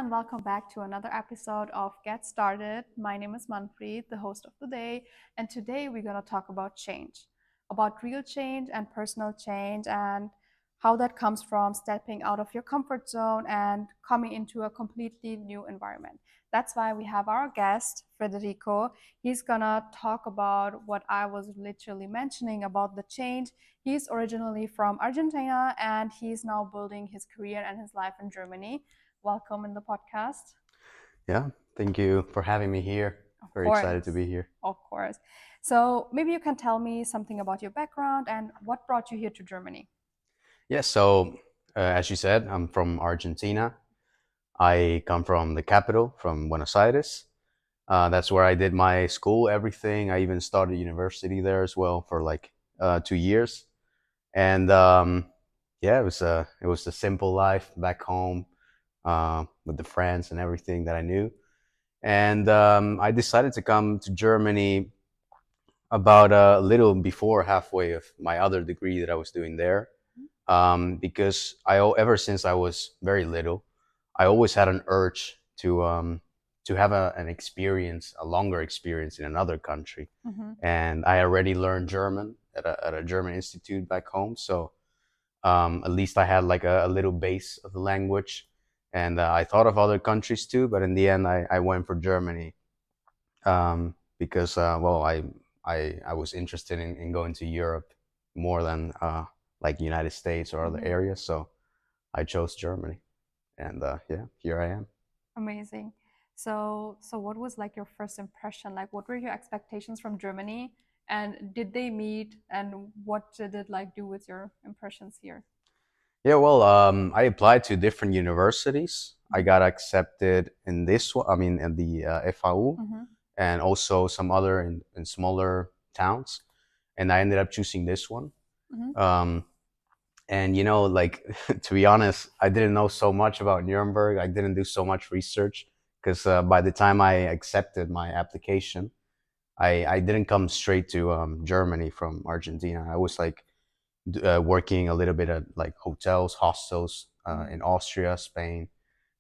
and welcome back to another episode of Get Started. My name is Manpreet, the host of the day, and today we're going to talk about change, about real change and personal change, and how that comes from stepping out of your comfort zone and coming into a completely new environment. That's why we have our guest, Federico. He's going to talk about what I was literally mentioning about the change. He's originally from Argentina and he's now building his career and his life in Germany. Welcome in the podcast. Yeah, thank you for having me here. Of Very excited to course. be here. Of course. So maybe you can tell me something about your background and what brought you here to Germany. Yeah, as you said, I'm from Argentina. I come from the capital, from Buenos Aires. That's where I did my school, everything. I even started university there as well for like 2 years. And yeah, it was a simple life back home with the friends and everything that I knew. And I decided to come to Germany about a little before halfway of my other degree that I was doing there, because ever since I was very little, I always had an urge to have an experience, a longer experience in another country, Mm-hmm. and I already learned German at a German institute back home, so at least I had like a little base of the language, and I thought of other countries too, but in the end, I went for Germany because well, I was interested in going to Europe more than like United States or other Mm-hmm. areas, so I chose Germany, and yeah, here I am. Amazing. So what was like your first impression? Like, what were your expectations from Germany? And did they meet? And what did it like do with your impressions here? Yeah, well, I applied to different universities. I got accepted in this one, I mean, in the FAU, Mm-hmm. and also some other in smaller towns, and I ended up choosing this one. Mm-hmm. Um, and like to be honest, I didn't know so much about Nuremberg. I didn't do so much research because by the time I accepted my application, I didn't come straight to Germany from Argentina. I was like working a little bit at like hotels, hostels in Austria, Spain,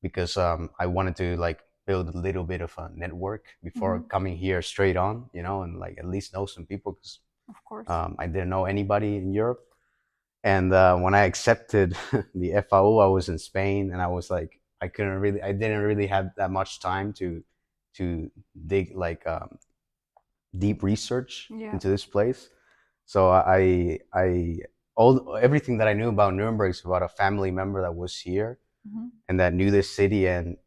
because I wanted to like build a little bit of a network before Mm-hmm. coming here straight on, and like at least know some people because Of course. I didn't know anybody in Europe. And when I accepted the FAO, I was in Spain, and I was like, I didn't really have that much time to dig like deep research Yeah. into this place. So everything that I knew about Nuremberg is about a family member that was here Mm-hmm. and that knew this city, and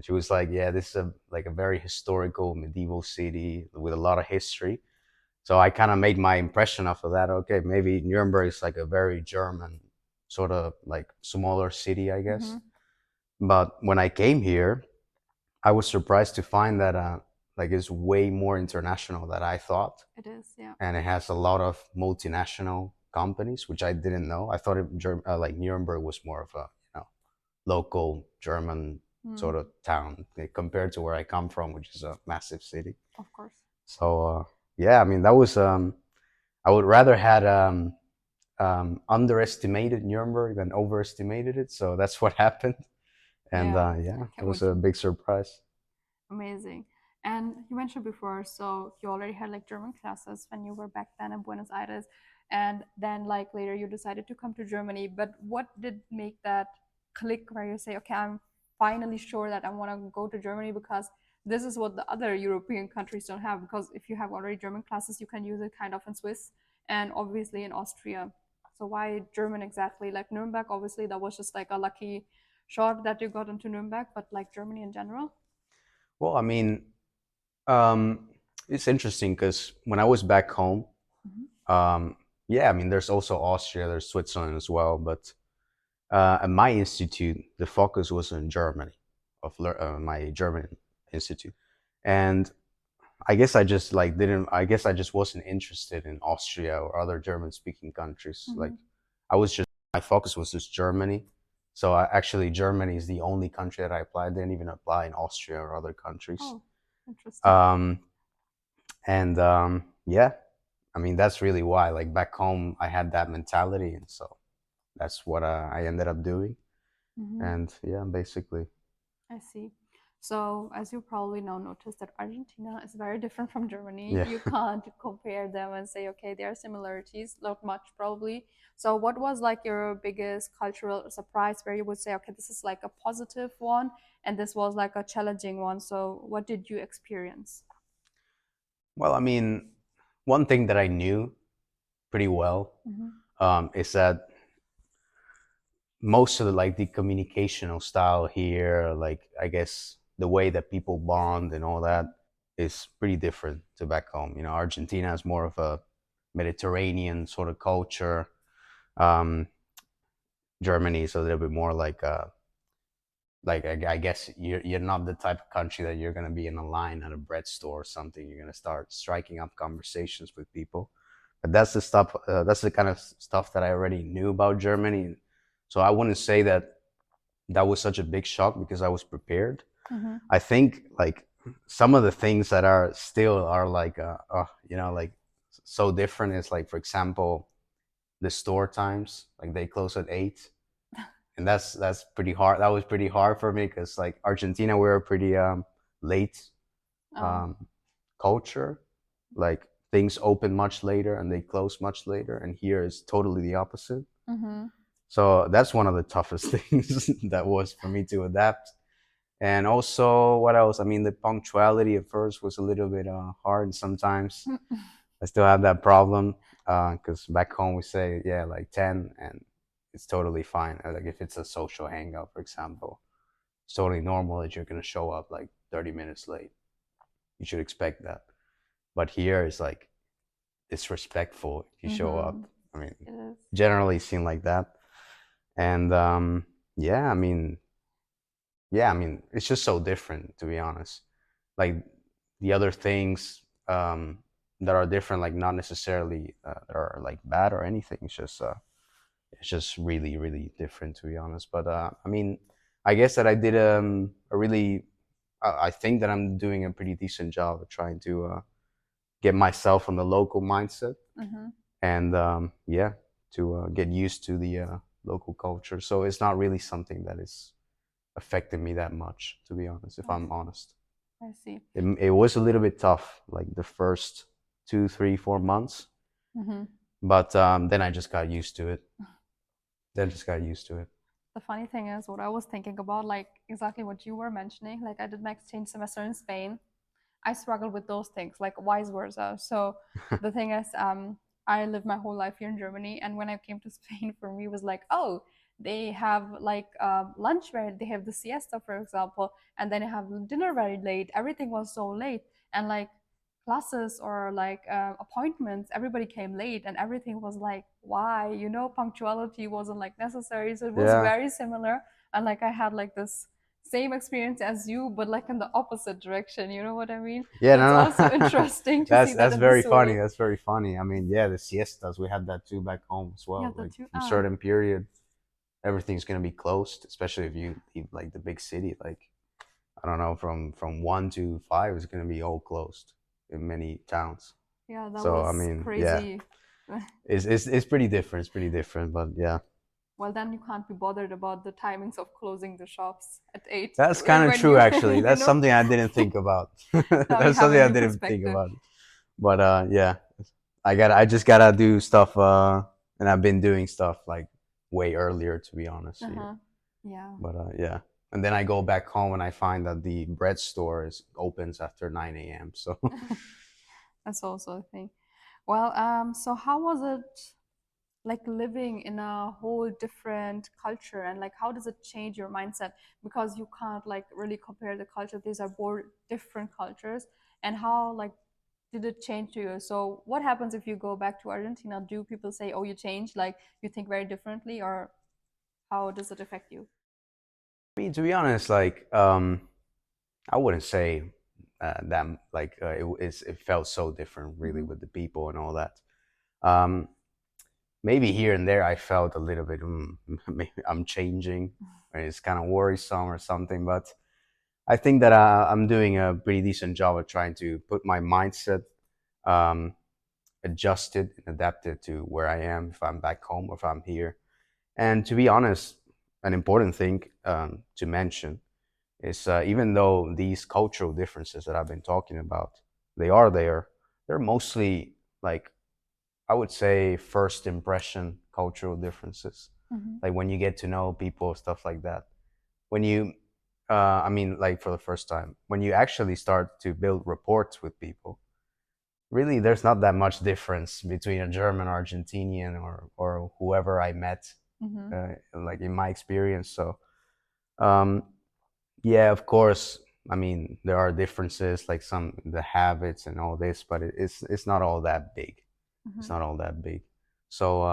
she was like, yeah, this is a very historical medieval city with a lot of history. So I kind of made my impression off of that. Okay, maybe Nuremberg is like a very German sort of like smaller city, I Mm-hmm. guess. But when I came here, I was surprised to find that like it's way more international than I thought, It is. Yeah. and it has a lot of multinational companies, which I didn't know. I thought like Nuremberg was more of a local German Mm. sort of town compared to where I come from, which is a massive city. Of course. So yeah, I mean that was I would rather had underestimated Nuremberg than overestimated it. So that's what happened, and Yeah. I yeah, it can't was wait a to. big surprise. Amazing. And you mentioned before, so you already had like German classes when you were back then in Buenos Aires, and then like later you decided to come to Germany. But what did make that click where you say, okay, I'm finally sure that I want to go to Germany because this is what the other European countries don't have. Because if you have already German classes, you can use it kind of in Swiss and obviously in Austria. So why German exactly? Like Nuremberg, obviously that was just like a lucky shot that you got into Nuremberg, but like Germany in general. Well, I mean, um, it's interesting because when I was back home, Mhm. yeah, I mean, there's also Austria, there's Switzerland as well, but at my institute, the focus was in Germany, my German institute, and I guess I just like didn't. I guess I just wasn't interested in Austria or other German-speaking countries. Like, Mhm. I was just my focus was just Germany. So actually, Germany is the only country that I applied. I didn't even apply in Austria or other countries. Oh, interesting. Um, and yeah, I mean that's really why. Like back home, I had that mentality, and so that's what I ended up doing. Hmm. And yeah, basically. I see. So, as you probably now noticed, that Argentina is very different from Germany. Yeah. You can't compare them and say, okay, there are similarities, not much probably. So, what was like your biggest cultural surprise where you would say, okay, this is like a positive one, and this was like a challenging one? So, what did you experience? Well, I mean, one thing that I knew pretty well Hmm. is that most of the like the communicational style here, like I guess the way that people bond and all that is pretty different to back home. You know, Argentina is more of a Mediterranean sort of culture. Um, Germany is a little bit more like I guess you're not the type of country that you're gonna be in a line at a bread store or something. You're gonna start striking up conversations with people. But that's the stuff. That's the kind of stuff that I already knew about Germany. So I wouldn't say that that was such a big shock because I was prepared. Hmm. I think like some of the things that are still are like like so different is like for example the store times like they close at 8, and that's pretty hard. That was pretty hard for me because like Argentina we're a pretty late Oh. um, culture. Like things open much later and they close much later, and here is totally the opposite. Hmm. So that's one of the toughest things that was for me to adapt. And also, what else? I mean, the punctuality at first was a little bit hard sometimes. I still have that problem because back home we say, yeah, like 10, and it's totally fine. Like if it's a social hangout, for example, it's totally normal that you're going to show up like 30 minutes late. You should expect that. But here it's like disrespectful if you show Hmm. up. I mean, It is. generally seen like that. And yeah, it's just so different to be honest. Like the other things that are different, like not necessarily that are like bad or anything. It's just really really different to be honest. But I mean, I guess that I did a really I think that I'm doing a pretty decent job of trying to get myself on the local mindset Hmm. and yeah, to get used to the local culture. So it's not really something that is affected me that much, to be honest, if I I'm see. honest. I see. It was a little bit tough, like the first 2, 3, 4 months, Hmm. but then I just got used to it. Then just got used to it. The funny thing is, what I was thinking about, like exactly what you were mentioning, like I did my exchange semester in Spain. I struggle with those things, like vice versa. So the thing is, I lived my whole life here in Germany, and when I came to Spain, for me it was like, oh, they have like lunch where they have the siesta, for example, and then they have dinner very late. Everything was so late, and like classes or like appointments, everybody came late, and everything was like, why? You know, punctuality wasn't like necessary, so it was Yeah. very similar. And like I had like this same experience as you, but like in the opposite direction. You know what I mean? Yeah, So it's no, also no. interesting to see that's that that's in very this funny. way. That's very funny. I mean, yeah, the siestas we had that too back home as Yeah, well. the Like two. from certain period, everything's gonna be closed, especially if you leave like the big city. Like I don't know, from 1 to 5 is gonna be all closed in many towns. Yeah, that So I was mean, yeah, crazy. it's pretty different. It's pretty different, but yeah, Well, then you can't be bothered about the timings of closing the shops at 8 that's kind of when true. you, Actually, you that's know, something I didn't think about. now you That's have a something I new didn't think perspective. about. But yeah, I just gotta do stuff. And I've been doing stuff like way earlier, to be honest here. Uh-huh. Yeah, But yeah, and then I go back home and I find that the bread store is opens after 9 a.m. So that's also a thing. Well, so how was it like living in a whole different culture, and like how does it change your mindset, because you can't like really compare the culture, these are both different cultures, and how like did it change to you? So what happens if you go back to Argentina? Do people say, oh, you changed, like you think very differently, or how does it affect you? I mean, to be honest, like I wouldn't say that like it felt so different really Hmm. with the people and all that. Um, Maybe here and there I felt a little bit maybe I'm changing, or it's kind of worrisome or something. But I think that I'm doing a pretty decent job of trying to put my mindset um, adjusted and adapted to where I am, if I'm back home or if I'm here. And to be honest, an important thing to mention is even though these cultural differences that I've been talking about, they are there, they're mostly like, I would say, first impression cultural differences. Mm-hmm. Like when you get to know people, stuff like that. When you, I mean, like for the first time, when you actually start to build reports with people, really, there's not that much difference between a German, Argentinian, or whoever I met, Mm-hmm. like in my experience. So, um, yeah, of course. I mean, there are differences, like some the habits and all this, but it's not all that big. It's Mm-hmm. not all that big. So,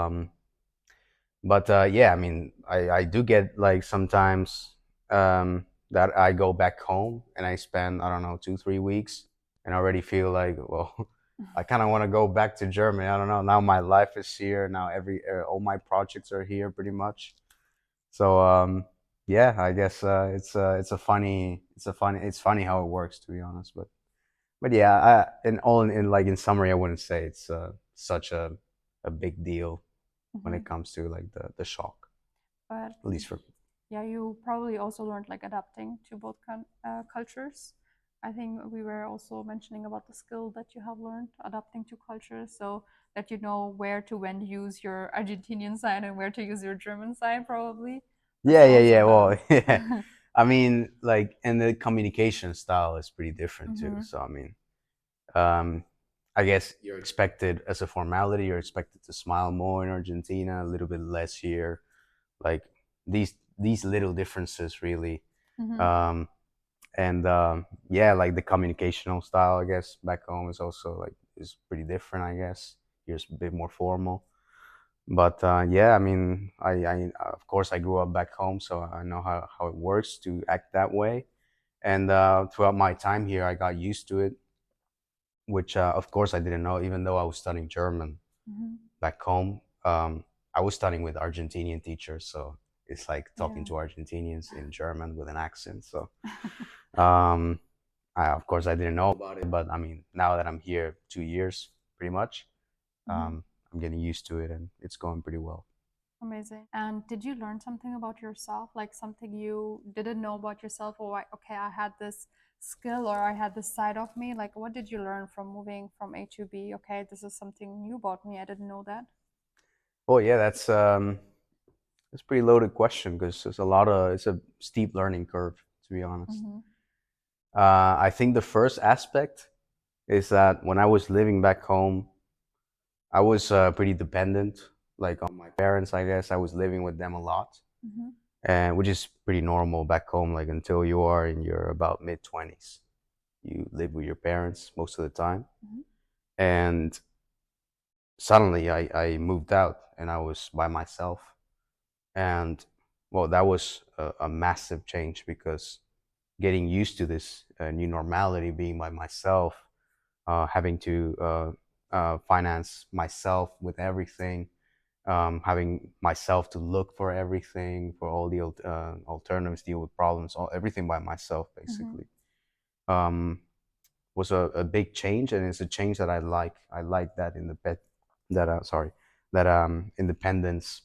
but yeah, I mean, I do get like sometimes that I go back home and I spend, I don't know, 2 3 weeks, and I already feel like, well, I kind of want to go back to Germany. I don't know. Now my life is here. Now all my projects are here pretty much. So yeah, I guess it's funny how it works, to be honest. But yeah, like in summary, I wouldn't say it's such a big deal when Mm-hmm. it comes to like the shock, But at least for me. yeah, you probably also learned like adapting to both cultures. I think we were also mentioning about the skill that you have learned adapting to cultures, so that you know where to when use your Argentinian side and where to use your German side. Probably that's Yeah, yeah, also yeah. the. Well, yeah. I mean, like, and the communication style is pretty different too. Mm-hmm. So I mean, um, I guess you're expected as a formality. You're expected to smile more in Argentina, a little bit less here. Like these little differences, really. Mm-hmm. Um, and yeah, like the communicational style, I guess back home is also like is pretty different. I guess here's a bit more formal. But yeah, I mean, I of course I grew up back home, so I know how it works to act that way. And throughout my time here, I got used to it, which of course I didn't know. Even though I was studying German Mm-hmm. back home, I was studying with Argentinian teachers, so it's like talking Yeah. to Argentinians in German with an accent. So um, of course I didn't know about it, but I mean, now that I'm here 2 years, pretty much, Mm-hmm. I'm getting used to it, and it's going pretty well. Amazing. And did you learn something about yourself, like something you didn't know about yourself, or like, okay, I had this skill or I had this side of me? Like, what did you learn from moving from A to B? Okay, this is something new about me. I didn't know that. Well, yeah, that's a pretty loaded question because it's a steep learning curve, to be honest. Mm-hmm. I think the first aspect is that when I was living back home, I was pretty dependent, like on my parents. I guess I was living with them a lot, Mm-hmm. and which is pretty normal back home. Like until you are in your about mid 20s, you live with your parents most of the time. Mm-hmm. And suddenly, I moved out and I was by myself. And well, that was a massive change because getting used to this new normality, being by myself, having to finance myself with everything, having myself to look for everything, for all the alternatives, deal with problems, everything by myself, Mm-hmm. basically, um, was a big change, and it's a change that I like. I like that in the bed that sorry that independence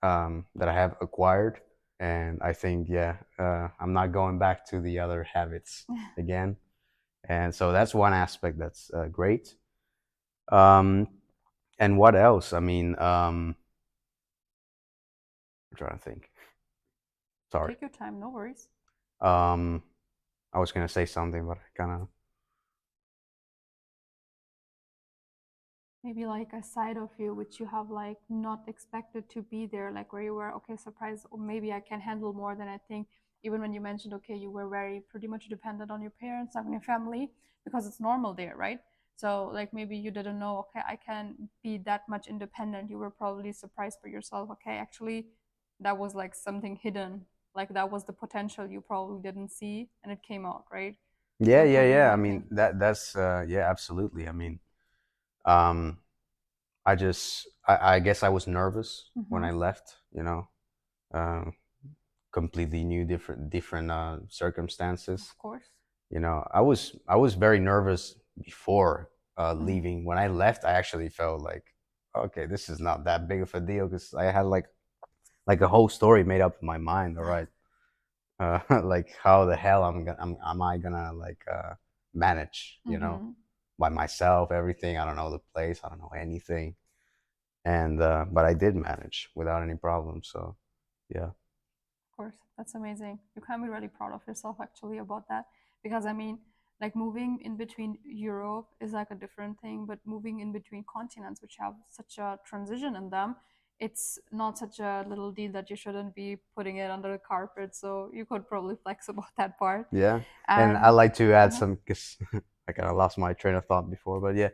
that I have acquired. And I think, yeah, I'm not going back to the other habits again. And so that's one aspect that's great. Um, and what else? I mean, I'm trying to think. Sorry. Take your time, no worries. Um, I was gonna say something, but I kind of. Maybe like a side of you which you have like not expected to be there, like where you were okay surprised, or maybe I can handle more than I think. Even when you mentioned, okay, you were very pretty much dependent on your parents, on your family, because it's normal there, right? So like maybe you didn't know, okay, I can be that much independent. You were probably surprised for yourself, okay, actually that was like something hidden, like that was the potential you probably didn't see and it came out, right? Yeah, So yeah, probably yeah. I that mean, thing. that's yeah, absolutely. I mean, um, I guess I was nervous when Mm-hmm. I left. Um, completely new, different circumstances. Of course. I was very nervous before Mm-hmm. leaving. When I left, I actually felt like, okay, this is not that big of a deal because I had like a whole story made up in my mind. All right, like how the hell am I gonna like manage, Mm-hmm. by myself everything. I don't know the place, I don't know anything. And but I did manage without any problem. So yeah. Of course, that's amazing. You can be really proud of yourself actually about that, because I mean, like moving in between Europe is like a different thing, but moving in between continents, which have such a transition in them, it's not such a little deal that you shouldn't be putting it under the carpet. So you could probably flex about that part. Yeah, and I And like to add uh-huh. some because I kind of lost my train of thought before, but yeah,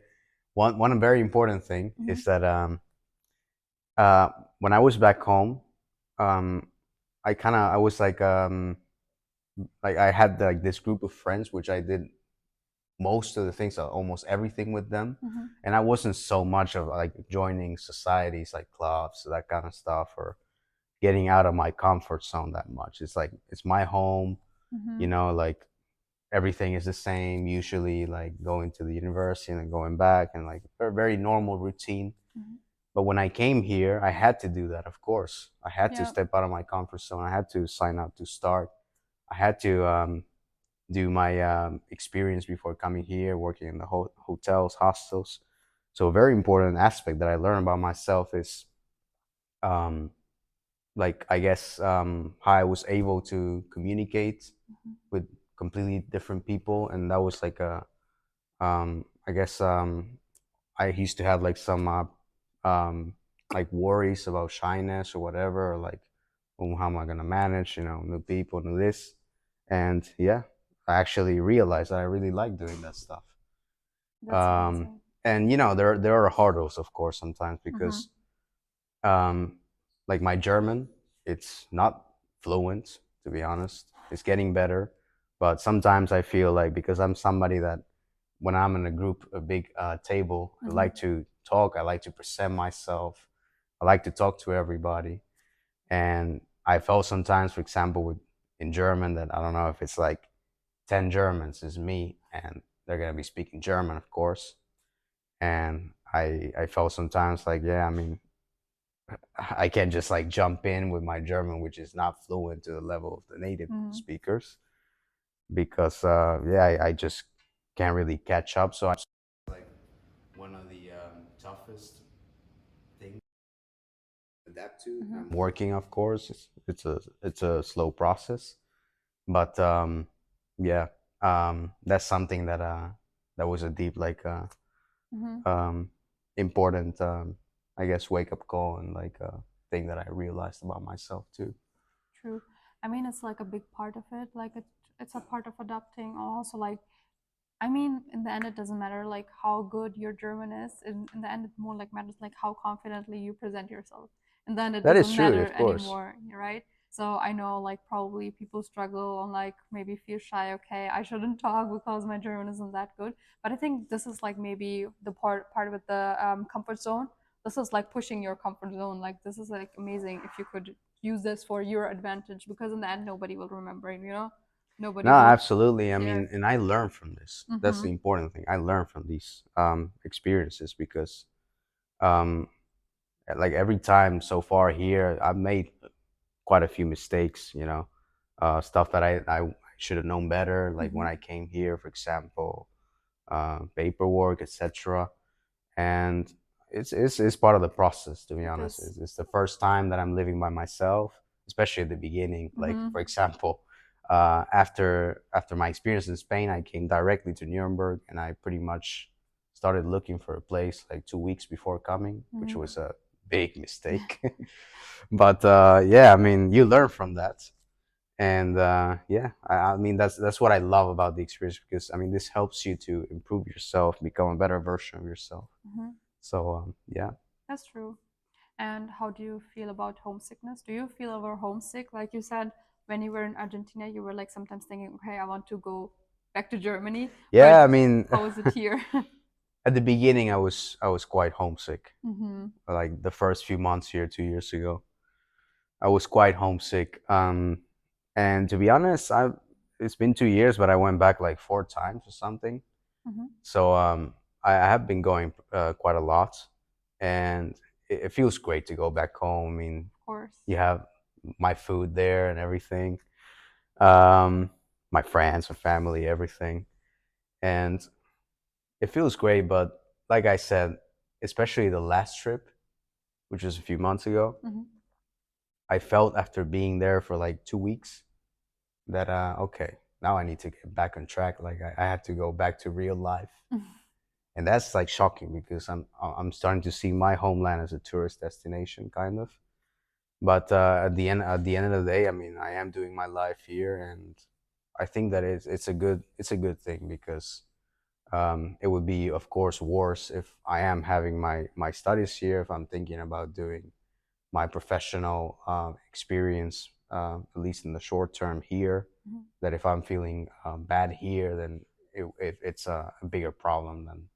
one very important thing Hmm. is that uh, when I was back home, um, I was like I had like this group of friends which I did most of the things, almost everything with them, Hmm. and I wasn't so much of like joining societies like clubs, that kind of stuff, or getting out of my comfort zone that much. It's like it's my home, Hmm. like everything is the same usually, like going to the university and then going back, and like a very normal routine. Hmm. But when I came here, I had to do that. Of course, I had to Yeah. step out of my comfort zone. I had to sign up to start. I had to do my experience before coming here, working in the hotels, hostels. So a very important aspect that I learned about myself is um, like I guess how I was able to communicate Hmm. with completely different people, and that was like a I guess I used to have like some like worries about shyness or whatever, or like, oh, how am I gonna manage, new people, new this, and yeah, I actually realized that I really like doing that stuff. That's Um, amazing. and there are hurdles, of course, sometimes Hmm. because um, like my German, it's not fluent, to be honest. It's getting better, but sometimes I feel like because I'm somebody that when I'm in a group, a big table, I Hmm. like to talk. I like to present myself. I like to talk to everybody. And I felt sometimes, for example, in German, that I don't know if it's like 10 Germans is me, and they're gonna be speaking German, of course. And I felt sometimes like, yeah, I mean, I can't just like jump in with my German, which is not fluent to the level of the native Hmm. speakers, because yeah, I just can't really catch up. So I like one of the toughest things to adapt to. Hmm. I'm working, of course. It's a slow process, but yeah, that's something that was a deep like Hmm. um, important I guess wake up call, and like thing that I realized about myself too. True. I mean, it's like a big part of it. Like it's a part of adapting. Also, like I mean, in the end, it doesn't matter like how good your German is. In the end, it more like matters like how confidently you present yourself. And then it That is doesn't true, matter of course. anymore, right? So I know like probably people struggle and like maybe feel shy. Okay, I shouldn't talk because my German isn't that good. But I think this is like maybe the part with the comfort zone. This is like pushing your comfort zone. Like this is like amazing if you could use this for your advantage, because in the end, nobody will remember it. No, Nobody will absolutely. I mean, care. and I learned from this. That's Mm-hmm. the important thing. I learned from these experiences because, um, like every time so far here, I've made quite a few mistakes. Stuff that I should have known better. Like Mm-hmm. when I came here, for example, paperwork, etc. And it's part of the process, to be honest. Because It's the first time that I'm living by myself, especially at the beginning. Like mm-hmm. for example, after my experience in Spain, I came directly to Nuremberg, and I pretty much started looking for a place like 2 weeks before coming, which Mm-hmm. was a big mistake. But yeah, I mean, you learn from that. And yeah, I mean that's what I love about the experience, because I mean this helps you to improve yourself, become a better version of yourself. Mm-hmm. So yeah. That's true. And how do you feel about homesickness? Do you feel ever homesick? Like you said, when you were in Argentina, you were like sometimes thinking, okay, I want to go back to Germany, but Yeah, I mean, how is it here? at the beginning, I was quite homesick. Mm-hmm. Like the first few months here, 2 years ago, I was quite homesick. And to be honest, I it's been 2 years, but I went back like 4 times or something. Mm-hmm. So I have been going quite a lot, and it feels great to go back home. I mean, Of course. you have my food there and everything. um, my friends, my family, everything, and it feels great. But like I said, especially the last trip, which was a few months ago, Mm-hmm. I felt after being there for like 2 weeks that okay, now I need to get back on track. Like I have to go back to real life, and that's like shocking because I'm starting to see my homeland as a tourist destination, kind of. But at the end of the day, I mean, I am doing my life here, and I think that it's a good thing because it would be, of course, worse if I am having my studies here, if I'm thinking about doing my professional experience, at least in the short term here, Mhm. that if I'm feeling bad here, then it's a bigger problem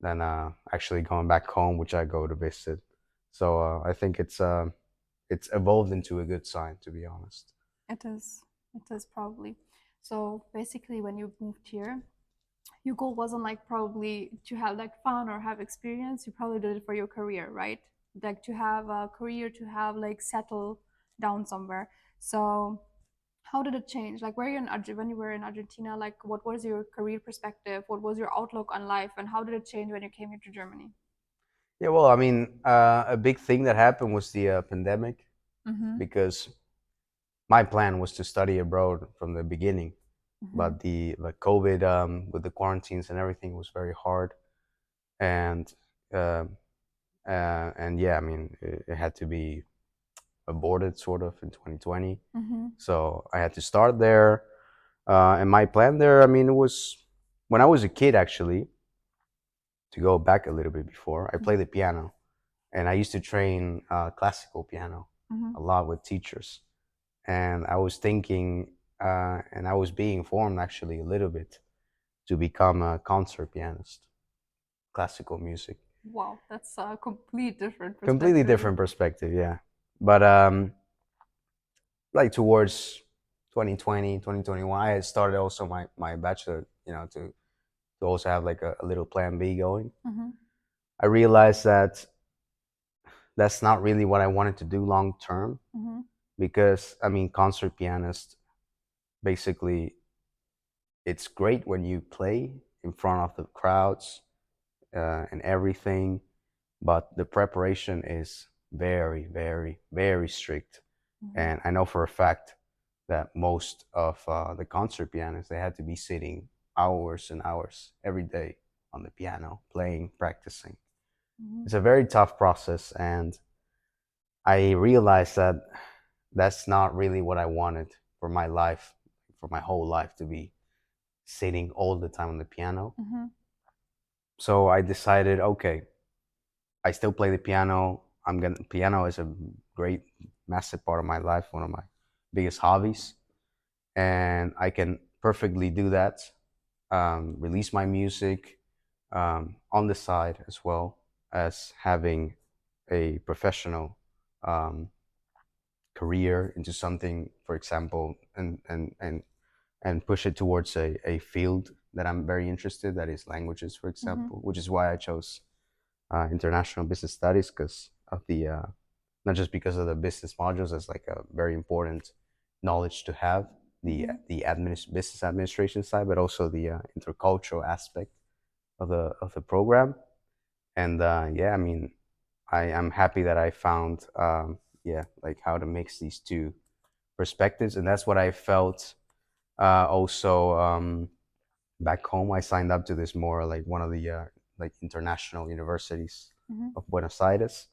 than actually going back home, which I go to visit. So I think it's evolved into a good sign, to be honest. It is. It is probably. So basically, when you moved here, your goal wasn't like probably to have like fun or have experience. You probably did it for your career, right? Like to have a career, to have like settle down somewhere. So how did it change? Like, were you in when you were in Argentina? Like, what was your career perspective? What was your outlook on life, and how did it change when you came here to Germany? Yeah, well, I mean, a big thing that happened was the pandemic Mm-hmm. because my plan was to study abroad from the beginning, Mm-hmm. but the COVID with the quarantines and everything was very hard, and uh, and yeah, I mean, it had to be aborted sort of in 2020. Mm-hmm. So I had to start there, and my plan there, I mean, it was when I was a kid actually. To go back a little bit before, I played the piano, and I used to train classical piano Mm-hmm. a lot with teachers. And I was thinking, and I was being informed actually a little bit to become a concert pianist, classical music. Wow, that's a complete different Completely perspective. different perspective, yeah. But like towards 2020, 2021, I had started also my bachelor, to also have like a little plan B going. Mm-hmm. I realized that that's not really what I wanted to do long term Mm-hmm. because I mean, concert pianist basically it's great when you play in front of the crowds and everything, but the preparation is very, very, very strict. Mm-hmm. And I know for a fact that most of the concert pianists they had to be sitting hours and hours every day on the piano, playing, practicing. Mm-hmm. It's a very tough process, and I realized that that's not really what I wanted for my life, for my whole life to be sitting all the time on the piano. Mm-hmm. So I decided, okay, I still play the piano. Piano is a great, massive part of my life, one of my biggest hobbies, and I can perfectly do that. Release my music on the side as well as having a professional um, career into something, for example, and push it towards a field that I'm very interested. That is languages, for Mm-hmm. example, which is why I chose international business studies because of the not just because of the business modules as like a very important knowledge to have Mm-hmm. business administration side, but also the intercultural aspect of the program. And yeah, I mean, I am happy that I found yeah, like how to mix these two perspectives, and that's what I felt also back home. I signed up to this more like one of the like international universities Mm-hmm. of Buenos Aires,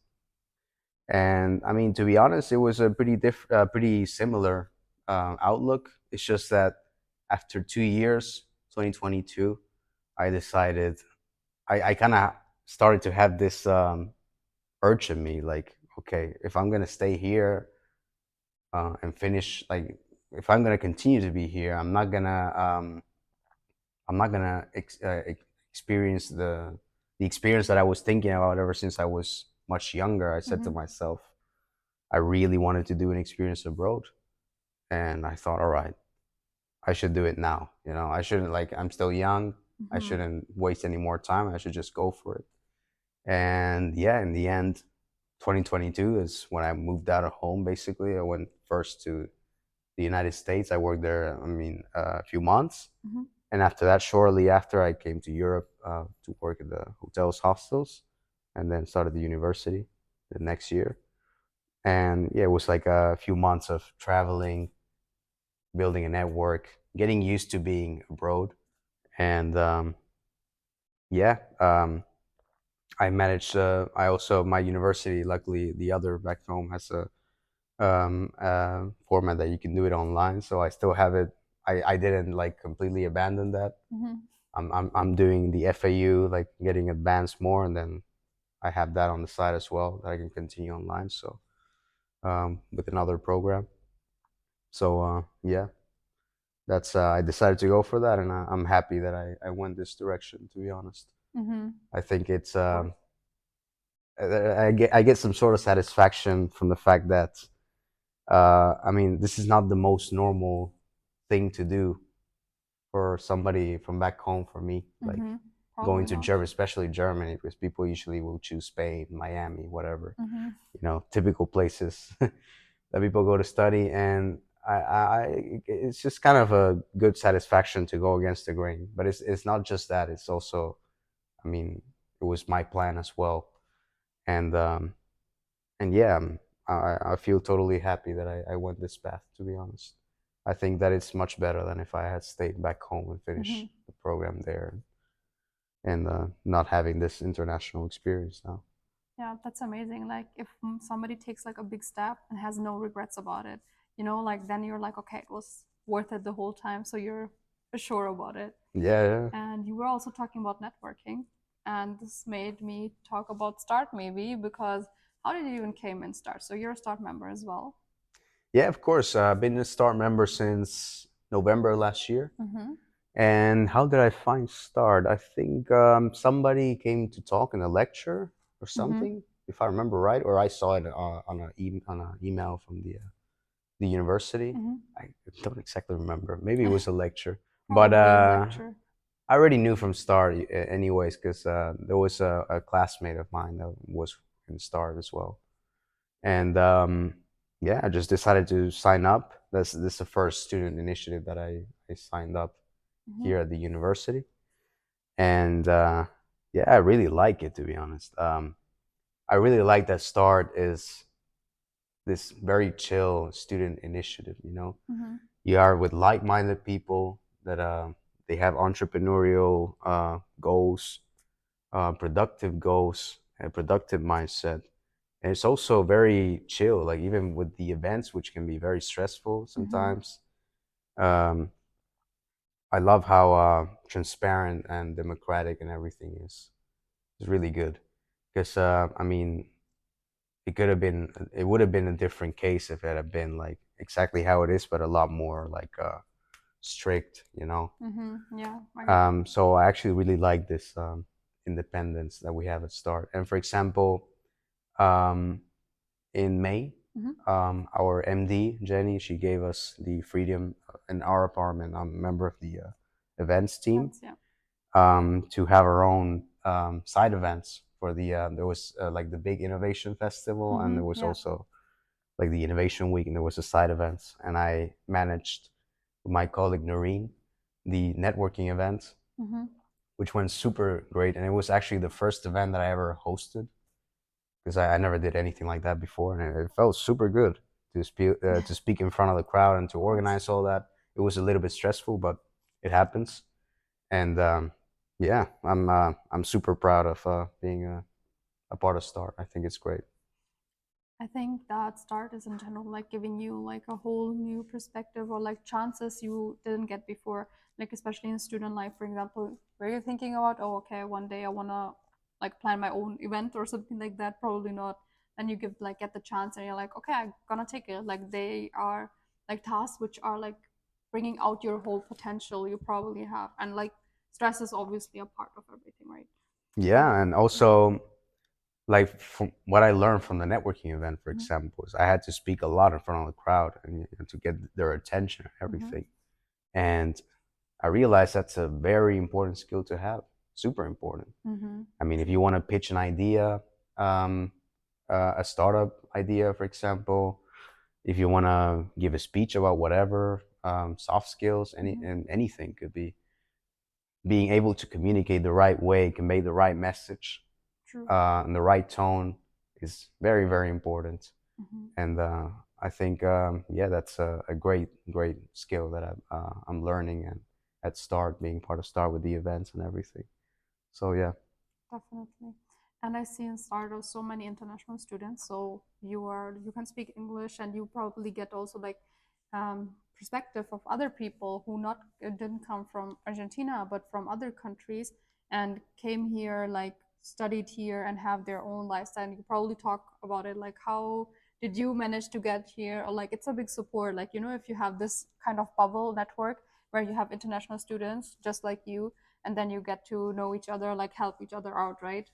and I mean, to be honest, it was a pretty similar outlook. It's just that after 2 years, 2022, I decided I kind of started to have this urge in me, like, okay, if I'm gonna stay here and finish, like, if I'm gonna continue to be here, I'm not gonna experience the experience that I was thinking about ever since I was much younger. I said to Mm-hmm. myself, I really wanted to do an experience abroad, and I thought, all right, I should do it now. I shouldn't like I'm still young. I Mm-hmm. shouldn't waste any more time. I should just go for it. And yeah, in the end, 2022 is when I moved out of home. Basically, I went first to the United States. I worked there, a few months. Mm-hmm. And after that, shortly after, I came to Europe to work in the hotels, hostels, and then started the university the next year. And yeah, it was like a few months of traveling, building a network, getting used to being abroad. And yeah, I managed. I also my university. Luckily, the other back home has a format that you can do it online. So I still have it. I didn't like completely abandon that. Mm-hmm. I'm doing the FAU, like getting advanced more, and then I have that on the side as well that I can continue online. So with another program. So yeah, that's I decided to go for that, and I'm happy that I went this direction. To be honest, Mm-hmm. I think it's Of course. I get some sort of satisfaction from the fact that this is not the most normal thing to do for somebody from back home for me. Like Mm-hmm. going Probably to not. Germany, especially Germany, because people usually will choose Spain, Miami, whatever, Mm-hmm. typical places that people go to study. And it's just kind of a good satisfaction to go against the grain. But it's not just that. It's also, I mean, it was my plan as well. And yeah, I feel totally happy that I went this path. To be honest, I think that it's much better than if I had stayed back home and Mm-hmm. finished the program there, and not having this international experience now. Yeah, that's amazing. Like if somebody takes like a big step and has no regrets about it, like then you're like, okay, it was worth it the whole time. So you're sure about it. Yeah, yeah. And you were also talking about networking, and this made me talk about Start maybe because how did you even came in Start? So you're a Start member as well. Yeah, of course. I've been a Start member since November last year. Mm-hmm. And how did I find Start? I think somebody came to talk in a lecture or Mm-hmm. something, if I remember right, or I saw it on an email from the university. Mm-hmm. I don't exactly remember. Maybe it was a lecture, but Probably a lecture. I already knew from Start, anyways, because there was a classmate of mine that was in Start as well. And yeah, I just decided to sign up. This is the first student initiative that I signed up Mm-hmm. here at the university, and yeah, I really like it, to be honest. I really like that Start is this very chill student initiative. Mm-hmm. You are with like-minded people that they have entrepreneurial goals, productive goals, and productive mindset. And it's also very chill, like even with the events, which can be very stressful Mm-hmm. sometimes. um, I love how transparent and democratic and everything is. It's really good because it would have been a different case if it had been like exactly how it is, but a lot more like strict. Mm-hmm. Yeah, I get it. So I actually really like this independence that we have at Start. And for example, um, in May, Mm-hmm. our MD, Jenny, she gave us the freedom in our apartment. I'm a member of the events team, That's yeah. to have our own side events for there was like the big innovation festival, and Mm-hmm. there was Yeah. also like the innovation week, and there was a side events. And I managed with my colleague Noreen the networking event, Mm-hmm. which went super great. And it was actually the first event that I ever hosted because I never did anything like that before, and it felt super good to speak in front of the crowd and to Of course. organize all that. It was a little bit stressful, but it happens. And yeah, I'm super proud of being a part of Start. I think it's great. I think that Start is in general like giving you like a whole new perspective or like chances you didn't get before. Like especially in student life, for example, where you're thinking about, oh, okay, one day I wanna like plan my own event or something like that. Probably not. Then you get the chance and you're like, okay, I'm gonna take it. Like they are like tasks which are like bringing out your whole potential you probably have, and like stress is obviously a part of everything, right? So Yeah, and also like from what I learned from the networking event, for mhm, example, is I had to speak a lot in front of the crowd and to get their attention and mhm, everything. And I realized that's a very important skill to have, super important. mhm, I mean, if you want to pitch an idea, a startup idea, for example, if you want to give a speech about whatever, soft skills, Mm-hmm. and anything could be being able to communicate the right way, convey the right message, True. and the right tone is very, very important. Mm-hmm. And I think, yeah, that's a great, great skill that I'm learning and at Start, being part of Start with the events and everything. So yeah. Definitely. And I see in Stardoll so many international students. So you can speak English, and you probably get also like perspective of other people who not didn't come from Argentina but from other countries and came here, like studied here and have their own lifestyle. And you probably talk about it, like how did you manage to get here? Or like it's a big support. Like, if you have this kind of bubble network where you have international students just like you, and then you get to know each other, like help each other out, right?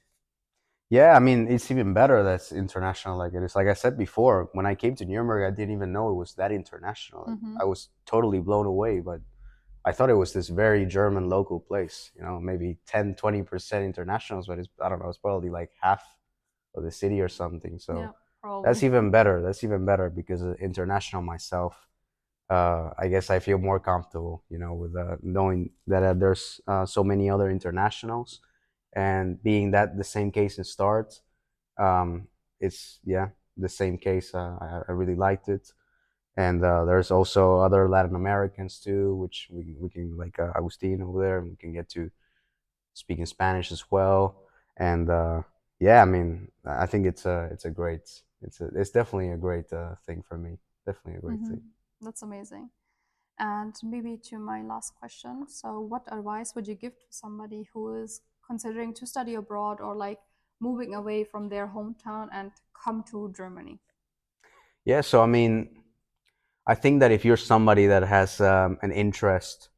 Yeah, I mean, it's even better that's international like it is. Like I said before, when I came to Nuremberg, I didn't even know it was that international. Like, Mm-hmm. I was totally blown away, but I thought it was this very German local place, maybe 10, 20% internationals, but I don't know, it's probably like half of the city or something. Yeah, So that's probably. even better. That's even better because international myself, I guess I feel more comfortable, with knowing that there's so many other internationals, and being that the same case in Start, um, it's yeah the same case. I really liked it, and there's also other Latin Americans too, which we can like Agustin over there, and we can get to speaking Spanish as well. And yeah, I mean, I think it's definitely a great thing for me. Definitely a great Mm-hmm. thing. That's amazing. And maybe to my last question, so what advice would you give to somebody who is considering to study abroad or like moving away from their hometown and come to Germany? Yeah, so I mean, I think that if you're somebody that has an interest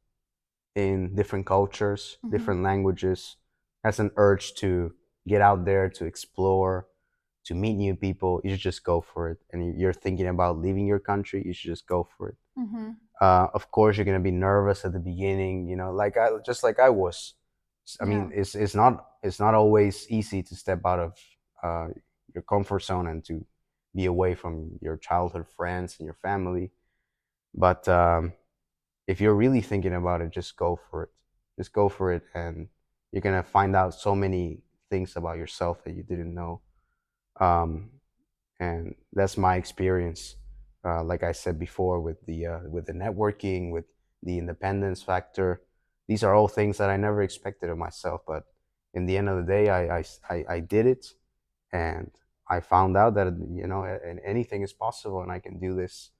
in different cultures, Mm-hmm. different languages, has an urge to get out there, to explore, to meet new people, you should just go for it. And you're thinking about leaving your country, you should just go for it. Mm-hmm. Of course, you're gonna be nervous at the beginning, like I was. I Yeah. mean, it's not always easy to step out of uh, your comfort zone and to be away from your childhood friends and your family. But if you're really thinking about it, just go for it. Just go for it, and you're gonna find out so many things about yourself that you didn't know. Um, and that's my experience. Like I said before, with the networking, with the independence factor, these are all things that I never expected of myself. But in the end of the day, I did it, and I found out that anything is possible, and I can do this.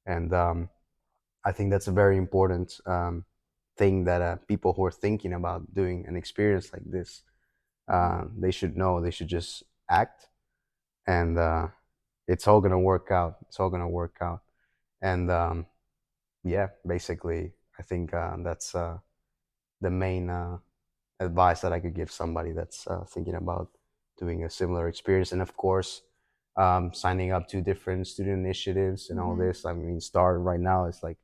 And I think that's a very important thing that people who are thinking about doing an experience like this, Mm-hmm. they should know. They should just act, and it's all gonna work out. It's all gonna work out. And yeah, basically, I think that's the main advice that I could give somebody that's thinking about doing a similar experience. And of course, signing up to different student initiatives and all Mm-hmm. this. I mean, Start right now is like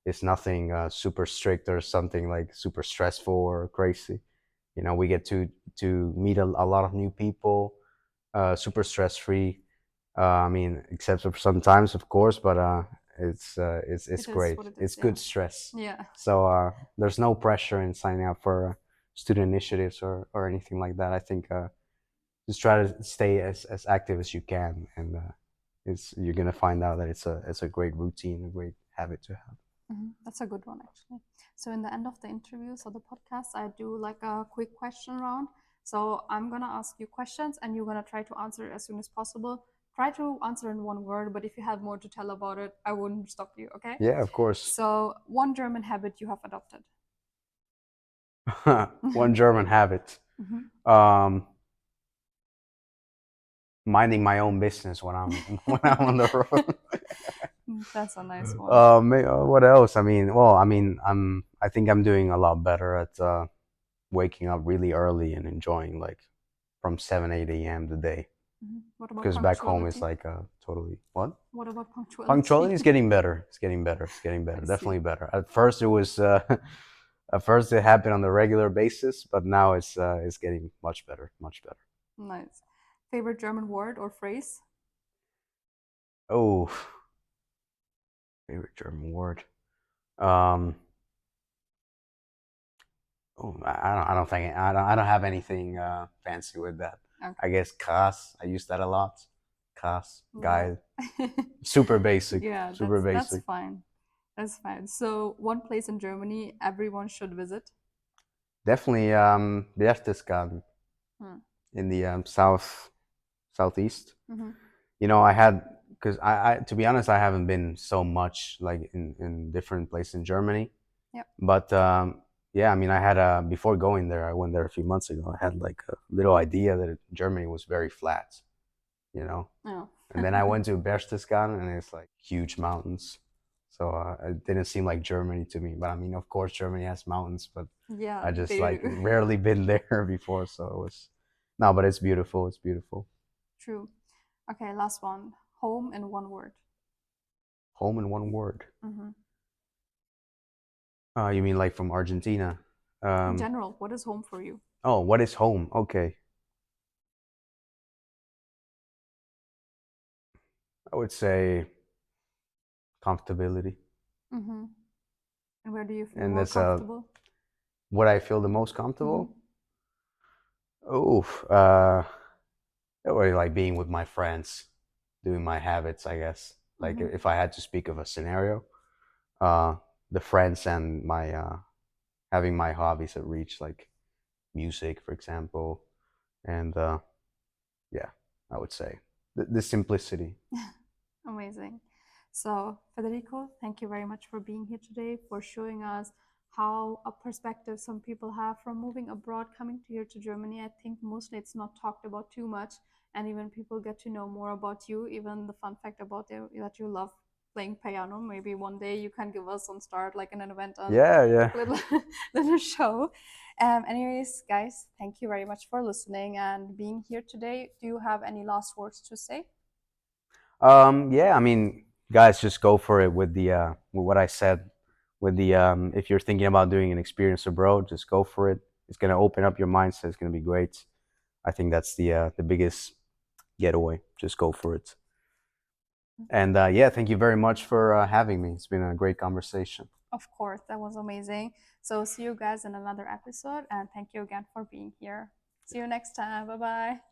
it's nothing super strict or something like super stressful or crazy. We get to meet a lot of new people, super stress free. I mean, except for sometimes, of course, but it's It is great. what it is. It's Yeah. good stress. Yeah. So there's no pressure in signing up for student initiatives or anything like that. I think just try to stay as active as you can, and it's you're gonna find out that it's a great routine, a great habit to have. That's a good one, actually. So, in the end of the interview, so the podcast, I do like a quick question round. So, I'm gonna ask you questions and you're gonna try to answer it as soon as possible. Try to answer in one word, but if you have more to tell about it, I wouldn't stop you, okay? Yeah, of course. So, one German habit you have adopted. One German habit. Mhm. Um, Minding my own business when I'm when I'm on the road. That's a nice one. What else? I mean, well, I mean, I think I'm doing a lot better at waking up really early and enjoying like from 7 8 a.m. the day. What about Because back home it's punctuality? like totally what? What about punctuality? Punctuality is getting better. It's getting better. It's getting better. I see. Definitely better. At first it was at first it happened on a regular basis, but now it's getting much better, much better. Nice. Favorite German word or phrase? Oh. Favorite German word. Um, oh, I don't have anything fancy with that. I Okay. guess krass. I use that a lot. Krass, Yeah. geil. Super basic. Yeah, Super that's basic. fine. That's fine. So, one place in Germany everyone should visit. Definitely Berchtesgaden Hmm. in the southeast. Mm-hmm. I had because I to be honest, I haven't been so much like in different places in Germany. Yep. But yeah, I mean, I had before going there, I went there a few months ago. I had like a little idea that Germany was very flat, you know. Oh. And then I went to Berchtesgaden, and it's like huge mountains. So it didn't seem like Germany to me. But I mean, of course, Germany has mountains, but Yeah, I just they like do. rarely been there before. So it was no, but it's beautiful. It's beautiful. True. Okay, last one. Home in one word. Home in one word. Mm-hmm. You mean like from Argentina? In Um, general, what is home for you? oh, what is home? Okay, I would say comfortability, Mm-hmm. And where do you feel and more that's comfortable? what I feel the most Mm-hmm. comfortable. Oh, or like being with my friends, doing my habits, I guess. Like Mm-hmm. if I had to speak of a scenario, uh, the friends and my having my hobbies at reach, like music, for example, and yeah, I would say the simplicity. Amazing. So, Federico, thank you very much for being here today, for showing us how a perspective some people have from moving abroad, coming to here to Germany. I think mostly it's not talked about too much, and even people get to know more about you. Even the fun fact about that you love playing piano. Maybe one day you can give us on start like in an event and Yeah, yeah. like little little show. Anyways, guys, thank you very much for listening and being here today. Do you have any last words to say? Yeah, I mean, guys, just go for it with the with what I said. With the if you're thinking about doing an experience abroad, just go for it. It's gonna open up your mindset. It's gonna be great. I think that's the biggest getaway. Just go for it. And yeah, thank you very much for having me. It's been a great conversation. Of course, that was amazing. So, see you guys in another episode, and thank you again for being here. See you next time. Bye bye.